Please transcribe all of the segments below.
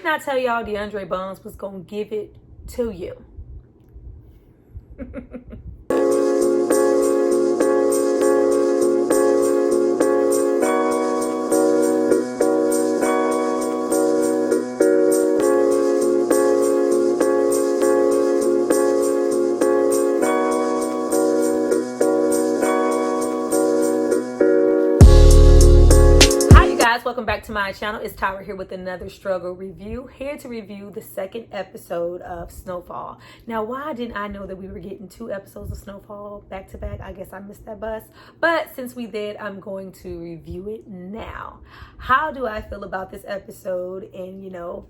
didn't I tell y'all DeAndre Bonds was gonna give it to you? Welcome back to my channel. It's Tyra here with another struggle review, here to review the second episode of Snowfall. Now, why didn't I know that we were getting 2 episodes of Snowfall back to back? I guess I missed that bus, but since we did, I'm going to review it now. How do I feel about this episode and, you know,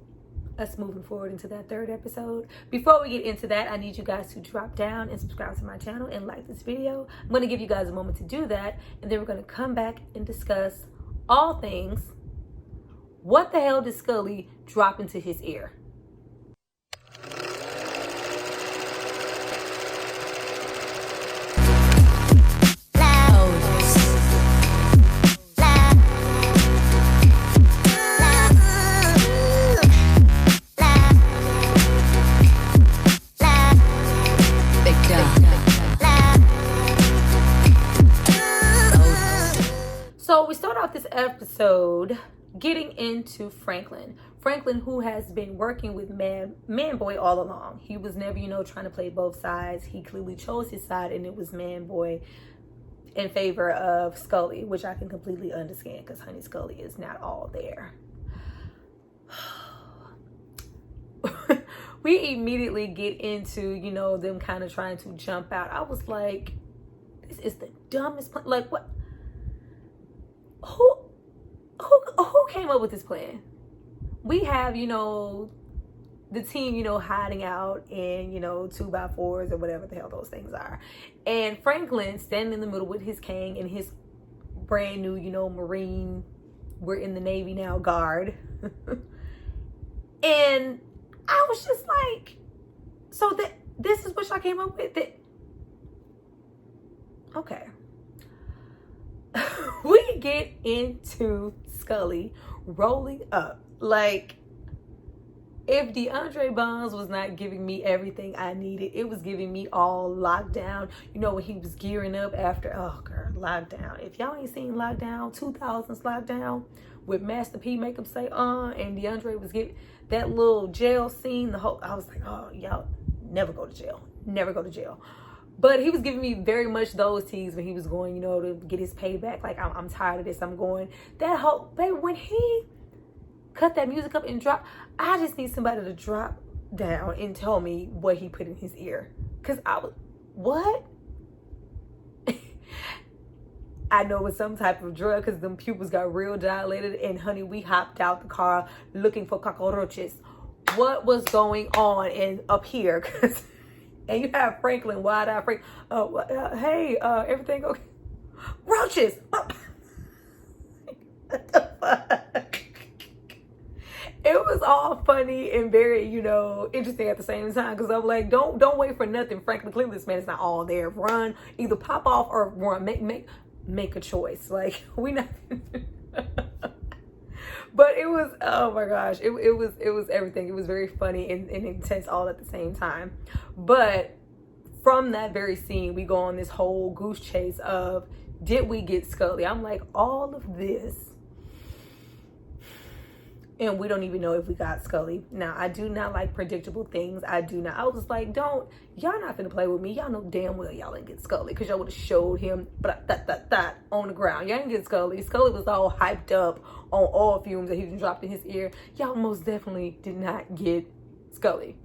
us moving forward into that 3rd episode? Before we get into that, I need you guys to drop down and subscribe to my channel and like this video. I'm going to give you guys a moment to do that, and then we're going to come back and discuss all things. What the hell did Scully drop into his ear? So we start off this episode getting into Franklin, who has been working with man boy all along. He was never, you know, trying to play both sides. He clearly chose his side, and it was man boy in favor of Scully, which I can completely understand because honey, Scully is not all there. We immediately get into, you know, them kind of trying to jump out. I was like, this is the dumbest plan. Like, what? Who came up with this plan? We have, you know, the team, you know, hiding out in, you know, 2x4s or whatever the hell those things are. And Franklin standing in the middle with his cane and his brand new, you know, Marine, we're in the Navy now, guard. And I was just like, so this is what y'all came up with? Okay. We get into Scully rolling up. Like, if DeAndre Bonds was not giving me everything I needed, it was giving me all lockdown. You know, when he was gearing up after, oh girl, lockdown. If y'all ain't seen lockdown, 2000s lockdown, with Master P make him say, and DeAndre was getting that little jail scene, I was like, oh, y'all never go to jail. Never go to jail. But he was giving me very much those teas when he was going, you know, to get his payback. Like, I'm tired of this. I'm going. That whole, baby, when he cut that music up and dropped, I just need somebody to drop down and tell me what he put in his ear. Because I was, what? I know it was some type of drug because them pupils got real dilated. And, honey, we hopped out the car looking for cockroaches. What was going on up here? Because... And you have Franklin, wide-eyed Franklin. Hey, everything okay? Roaches. Oh. What the fuck? It was all funny and very, you know, interesting at the same time. Because I'm like, don't wait for nothing. Franklin, clearly this man is not all there. Run, either pop off or run. Make a choice. Like, we not. But it was, oh my gosh, it was everything. It was very funny and intense all at the same time. But from that very scene, we go on this whole goose chase of, did we get Scully? I'm like, all of this, and we don't even know if we got Scully. Now, I do not like predictable things. I do not. I was like, y'all not finna play with me. Y'all know damn well y'all didn't get Scully because y'all would have showed him that on the ground. Y'all didn't get Scully. Scully was all hyped up on all fumes that he dropped in his ear. Y'all most definitely did not get Scully.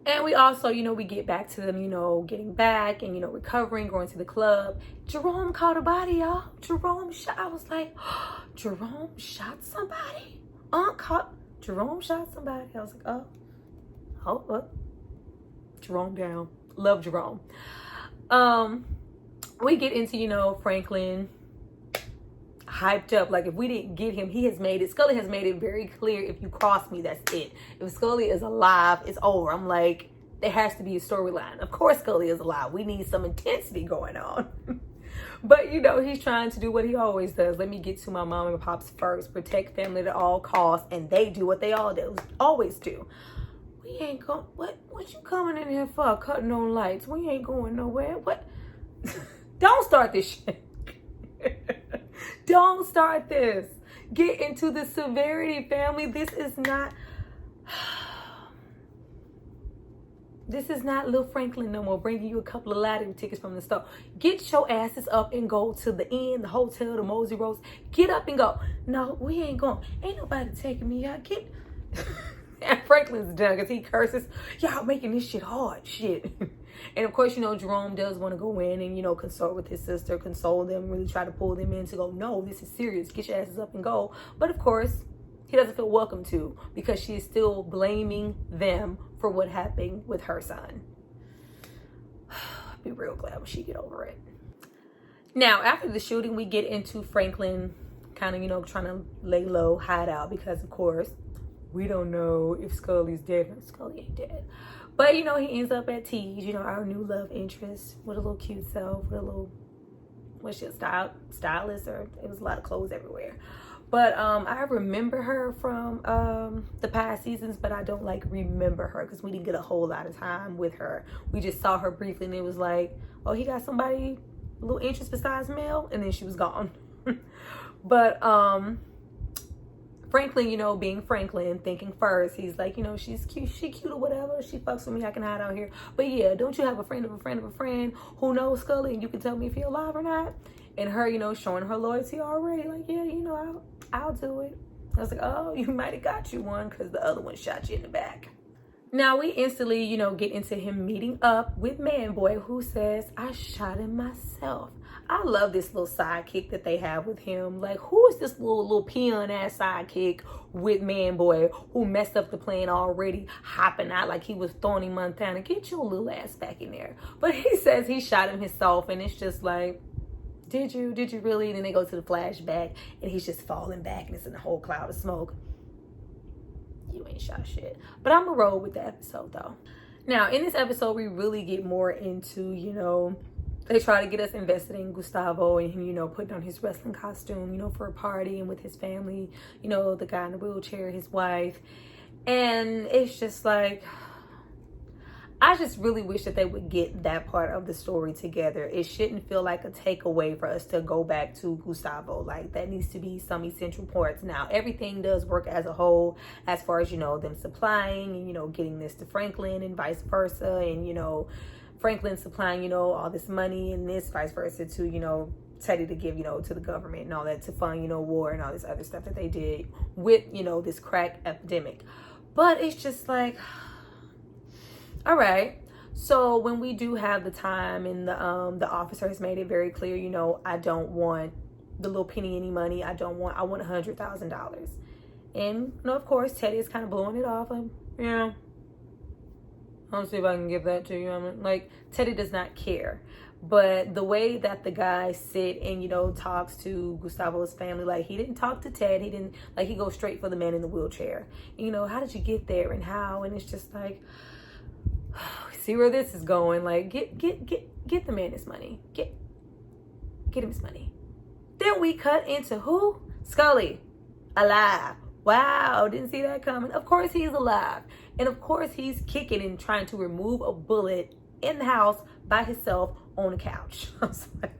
And we also, you know, we get back to them, you know, getting back and, you know, recovering, going to the club. Jerome caught a body, y'all. Jerome shot. I was like, oh, Jerome shot somebody? Jerome shot somebody. I was like, oh. Jerome down. Love Jerome. We get into, you know, Franklin hyped up. Like, if we didn't get him, Scully has made it very clear, if you cross me, that's it. If Scully is alive, it's over. I'm like, there has to be a storyline. Of course Scully is alive. We need some intensity going on. But you know, he's trying to do what he always does. Let me get to my mom and pops first. Protect family at all costs. And they do what they always do. We ain't going, what you coming in here for? Cutting on lights. We ain't going nowhere. What? Don't start this shit. Don't start this. Get into the severity, family. This is not Lil Franklin no more, bringing you a couple of lottery tickets from the store. Get your asses up and go to the inn, the hotel, the Mosey Rose. Get up and go. No, we ain't going. Ain't nobody taking me out. Get... And Franklin's done because he curses. Y'all making this shit hard. Shit. And of course, you know, Jerome does want to go in and, you know, consult with his sister, console them, really try to pull them in to go, no, this is serious. Get your asses up and go. But of course, he doesn't feel welcome to, because she is still blaming them for what happened with her son. I'll be real glad when she get over it. Now, after the shooting, we get into Franklin kind of, you know, trying to lay low, hide out, because of course, we don't know if Scully's dead. Scully ain't dead. But, you know, he ends up at T's, you know, our new love interest, with a little cute self, with a little, what's she, stylist, or it was a lot of clothes everywhere. But I remember her from the past seasons, but I don't like remember her because we didn't get a whole lot of time with her. We just saw her briefly and it was like, oh, he got somebody, a little interest besides Mel, and then she was gone. But Franklin, you know, being Franklin, thinking first, he's like, you know, she's cute, she cute or whatever, she fucks with me, I can hide out here. But yeah, don't you have a friend of a friend of a friend who knows Scully and you can tell me if you're alive or not? And her, you know, showing her loyalty already, like, yeah, you know, I'll do it. I was like, oh, you might have got you one because the other one shot you in the back. Now we instantly, you know, get into him meeting up with Man Boy, who says, I shot him myself. I love this little sidekick that they have with him. Like, who is this little peon ass sidekick with Man Boy who messed up the plan already, hopping out like he was Thorny Montana? Get your little ass back in there. But he says he shot him himself, and it's just like, did you really? And then they go to the flashback and he's just falling back and it's in a whole cloud of smoke. You ain't shot shit. But I'm gonna roll with the episode though. Now in this episode, we really get more into, you know, they try to get us invested in Gustavo and him, you know, putting on his wrestling costume, you know, for a party and with his family, you know, the guy in the wheelchair, his wife. And it's just like, I just really wish that they would get that part of the story together. It shouldn't feel like a takeaway for us to go back to Gustavo. Like, that needs to be some essential parts. Now, everything does work as a whole, as far as, you know, them supplying and, you know, getting this to Franklin and vice versa. And, you know, Franklin supplying, you know, all this money and this vice versa to, you know, Teddy to give, you know, to the government and all that to fund, you know, war and all this other stuff that they did with, you know, this crack epidemic. But it's just like, all right, so when we do have the time and the officer has made it very clear, you know, I don't want the little penny any money. I want $100,000. And, you know, of course, Teddy is kind of blowing it off. Like, yeah, I'll see if I can give that to you. I'm like, Teddy does not care. But the way that the guy sit and, you know, talks to Gustavo's family, like, he didn't talk to Ted. He didn't, like, he goes straight for the man in the wheelchair. You know, how did you get there and how? And it's just like, see where this is going. Like, get the man his money. Get him his money. Then we cut into who? Scully, alive. Wow, didn't see that coming. Of course he's alive. And of course he's kicking and trying to remove a bullet in the house by himself on the couch. I was like,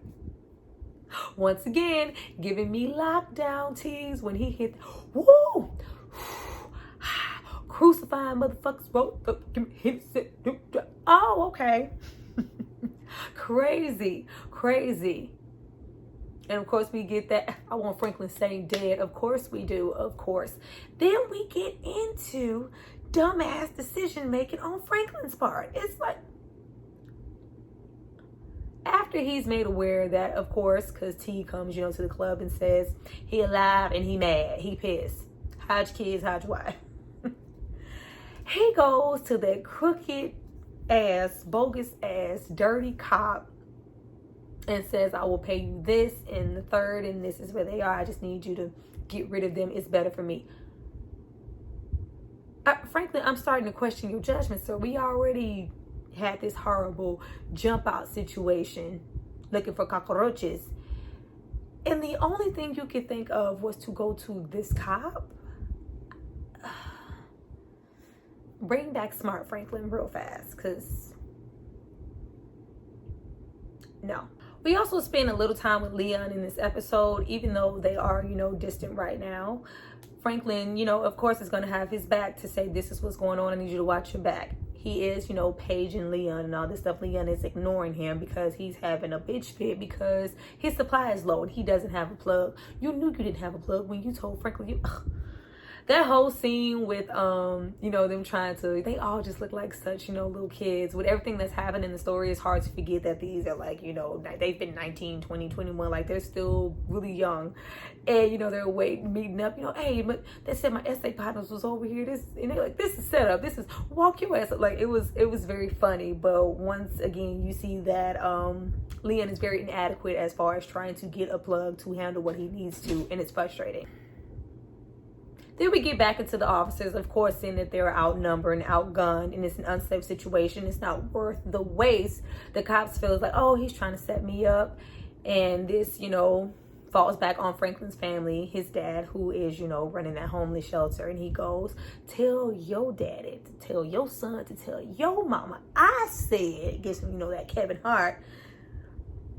once again, giving me lockdown tease when he hit, woo! Crucifying motherfuckers wrote oh, okay. Crazy. And of course we get that, I want Franklin staying dead. Of course we do, of course. Then we get into dumbass decision making on Franklin's part. It's like, after he's made aware that, of course, because T comes, you know, to the club and says he alive and he mad, he pissed. Hide your kids, hide your wife. He goes to that crooked ass, bogus ass, dirty cop and says, I will pay you this and the third, and this is where they are. I just need you to get rid of them. It's better for me. Frankly, I'm starting to question your judgment, sir. We already had this horrible jump out situation looking for cockroaches. And the only thing you could think of was to go to this cop. Bring back Smart Franklin real fast, because no. We also spend a little time with Leon in this episode, even though they are, distant right now. Franklin, of course, is going to have his back to say, this is what's going on. I need you to watch your back. He is, paging Leon and all this stuff. Leon is ignoring him because he's having a bitch fit because his supply is low and he doesn't have a plug. You knew you didn't have a plug when you told Franklin that whole scene with them trying to, they all just look like such little kids. With everything that's happened in the story, it's hard to forget that these are like they've been 19, 20, 21, like they're still really young, and they're meeting up, hey, but they said my essay partners was over here, and they're like, this is set up, this is walk your ass up. Like it was very funny. But once again you see that Leon is very inadequate as far as trying to get a plug to handle what he needs to, and it's frustrating. Then we get back into the officers, of course, seeing that they're outnumbered and outgunned, and it's an unsafe situation. It's not worth the waste. The cops feel like, oh, he's trying to set me up. And this, falls back on Franklin's family, his dad, who is, running that homeless shelter. And he goes, tell your daddy to tell your son to tell your mama. I said, gets him, that Kevin Hart.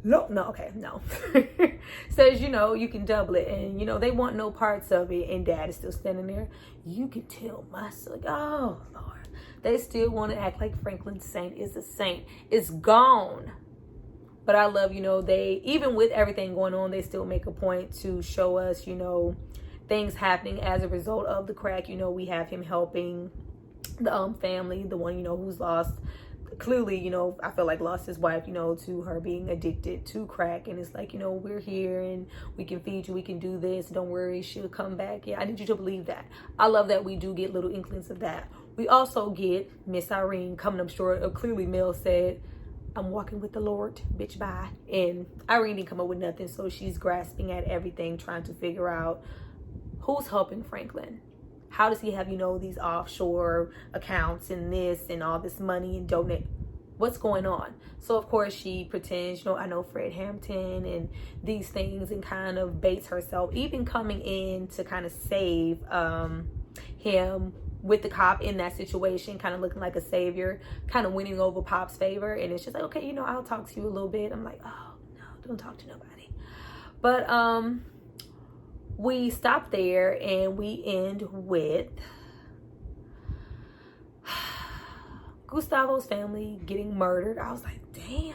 No. Says, you can double it. And, they want no parts of it. And dad is still standing there. You can tell my son. Oh, Lord. They still want to act like Franklin Saint is a saint. It's gone. But I love, they, even with everything going on, they still make a point to show us, things happening as a result of the crack. We have him helping the family, the one, who's lost. Clearly, I feel like lost his wife, to her being addicted to crack. And it's like, we're here and we can feed you. We can do this. Don't worry. She'll come back. Yeah, I need you to believe that. I love that we do get little inklings of that. We also get Miss Irene coming up short of clearly Mel said, I'm walking with the Lord, bitch, bye. And Irene didn't come up with nothing. So she's grasping at everything, trying to figure out who's helping Franklin. How does he have, these offshore accounts and this and all this money and donate? What's going on? So, of course, she pretends, I know Fred Hampton and these things, and kind of baits herself, even coming in to kind of save him with the cop in that situation, kind of looking like a savior, kind of winning over Pop's favor. And it's just like, okay, I'll talk to you a little bit. I'm like, oh, no, don't talk to nobody. But, we stop there and we end with Gustavo's family getting murdered. I was like, damn,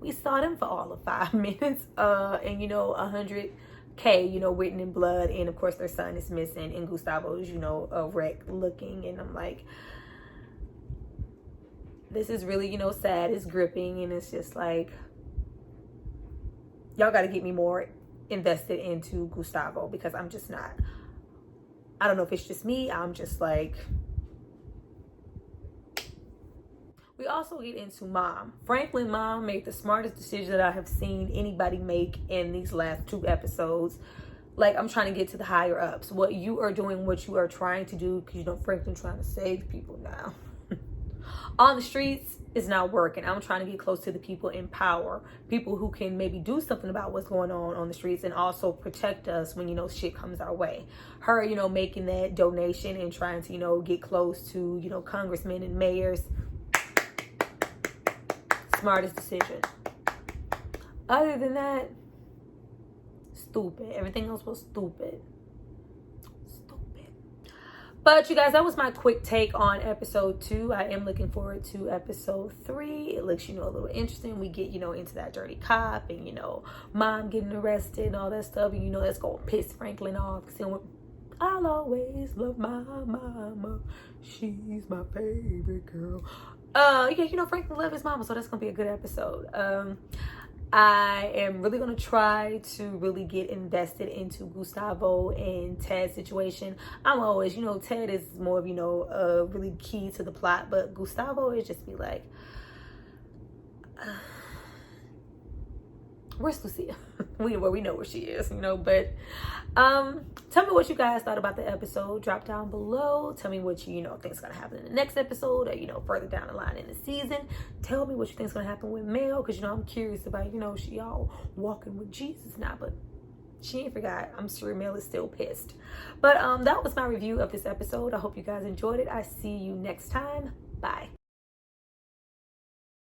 we saw them for all of 5 minutes. And 100K, written in blood. And of course their son is missing and Gustavo's, a wreck looking. And I'm like, this is really, sad. It's gripping. And it's just like, y'all got to get me more invested into Gustavo, because I'm just not. I don't know if it's just me. I'm just like. We also get into mom. Franklin mom made the smartest decision that I have seen anybody make in these last 2 episodes. Like, I'm trying to get to the higher ups. What you are doing, what you are trying to do, because Franklin trying to save people now. On the streets is not working. I'm trying to get close to the people in power, people who can maybe do something about what's going on the streets, and also protect us when shit comes our way. Her making that donation and trying to get close to congressmen and mayors. Smartest decision. Other than that, stupid. Everything else was stupid. But you guys, that was my quick take on episode 2. I am looking forward to episode 3. It looks, a little interesting. We get, into that dirty cop and, mom getting arrested and all that stuff. And, that's going to piss Franklin off. I'll always love my mama. She's my favorite girl. Franklin loves his mama. So that's going to be a good episode. I am really going to try to really get invested into Gustavo and Ted's situation. I'm always, Ted is more of, really key to the plot. But Gustavo is just be like, Where's Lucia? we know where she is, you know. But tell me what you guys thought about the episode. Drop down below. Tell me what you think is gonna happen in the next episode, or further down the line in the season. Tell me what you think is gonna happen with Mel, because I'm curious about she all walking with Jesus now, but she ain't forgot. I'm sure Mel is still pissed. But that was my review of this episode. I hope you guys enjoyed it. I see you next time. Bye.